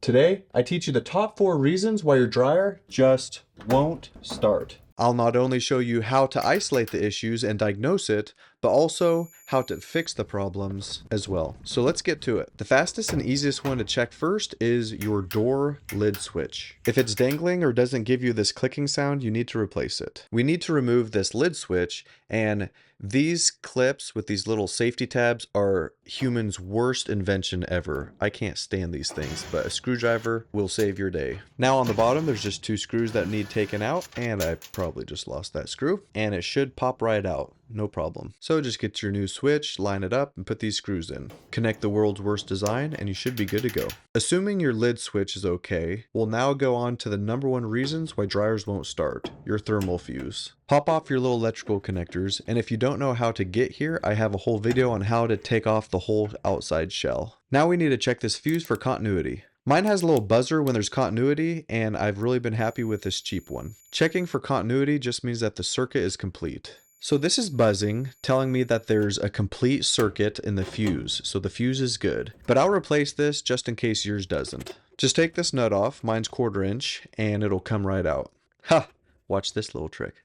Today, I teach you the top 4 reasons why your dryer just won't start. I'll not only show you how to isolate the issues and diagnose it, but also how to fix the problems as well. So let's get to it. The fastest and easiest one to check first is your door lid switch. If it's dangling or doesn't give you this clicking sound, you need to replace it. We need to remove this lid switch, and these clips with these little safety tabs are humans' worst invention ever. I can't stand these things, but a screwdriver will save your day. Now on the bottom, there's just 2 screws that need taken out, and I probably just lost that screw, and it should pop right out. No problem. So just get your new switch, line it up, and put these screws in. Connect the world's worst design, and you should be good to go. Assuming your lid switch is okay, we'll now go on to the number 1 reasons why dryers won't start, your thermal fuse. Pop off your little electrical connectors, and if you don't know how to get here, I have a whole video on how to take off the whole outside shell. Now we need to check this fuse for continuity. Mine has a little buzzer when there's continuity, and I've really been happy with this cheap one. Checking for continuity just means that the circuit is complete. So this is buzzing, telling me that there's a complete circuit in the fuse, so the fuse is good. But I'll replace this just in case yours doesn't. Just take this nut off, mine's 1/4 inch, and it'll come right out. Ha! Watch this little trick.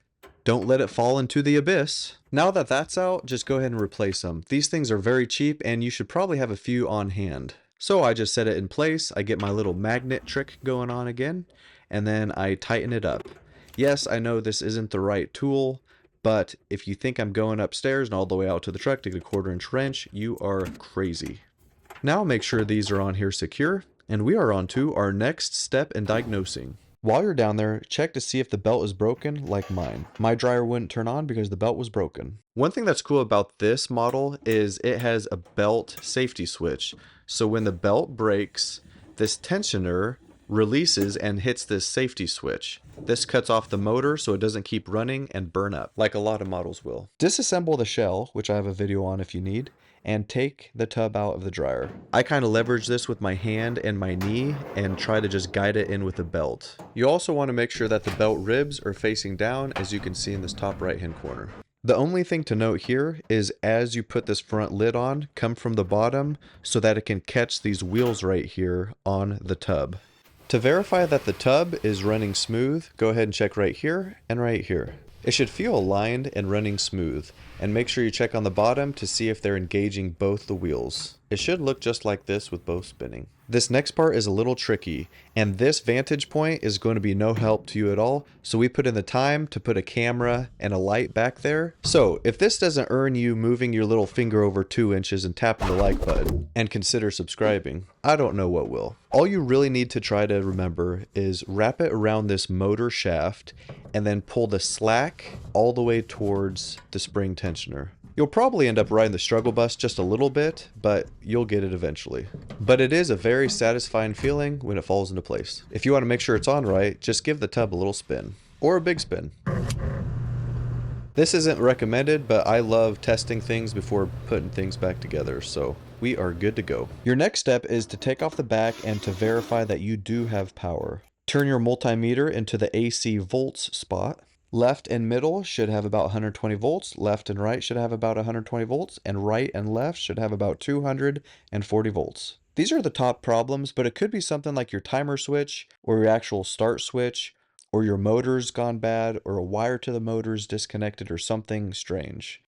Don't let it fall into the abyss. Now that that's out, just go ahead and replace them. These things are very cheap, and you should probably have a few on hand. So I just set it in place, I get my little magnet trick going on again, and then I tighten it up. Yes, I know this isn't the right tool, but if you think I'm going upstairs and all the way out to the truck to get a 1/4 inch wrench, you are crazy. Now make sure these are on here secure, and we are on to our next step in diagnosing. While you're down there, check to see if the belt is broken like mine. My dryer wouldn't turn on because the belt was broken. One thing that's cool about this model is it has a belt safety switch. So when the belt breaks, this tensioner releases and hits this safety switch. This cuts off the motor so it doesn't keep running and burn up, like a lot of models will. Disassemble the shell, which I have a video on if you need, and take the tub out of the dryer. I kind of leverage this with my hand and my knee and try to just guide it in with the belt. You also want to make sure that the belt ribs are facing down, as you can see in this top right hand corner. The only thing to note here is as you put this front lid on, come from the bottom so that it can catch these wheels right here on the tub. To verify that the tub is running smooth, go ahead and check right here and right here. It should feel aligned and running smooth, and make sure you check on the bottom to see if they're engaging both the wheels. It should look just like this with both spinning. This next part is a little tricky, and this vantage point is going to be no help to you at all, so we put in the time to put a camera and a light back there. So if this doesn't earn you moving your little finger over 2 inches and tapping the like button, and consider subscribing, I don't know what will. All you really need to try to remember is wrap it around this motor shaft and then pull the slack all the way towards the spring tensioner. You'll probably end up riding the struggle bus just a little bit, but you'll get it eventually. But it is a very satisfying feeling when it falls into place. If you want to make sure it's on right, just give the tub a little spin. Or a big spin. This isn't recommended, but I love testing things before putting things back together, so we are good to go. Your next step is to take off the back and to verify that you do have power. Turn your multimeter into the AC volts spot. Left and middle should have about 120 volts, left and right should have about 120 volts, and right and left should have about 240 volts. These are the top problems, but it could be something like your timer switch, or your actual start switch, or your motor's gone bad, or a wire to the motor's disconnected, or something strange.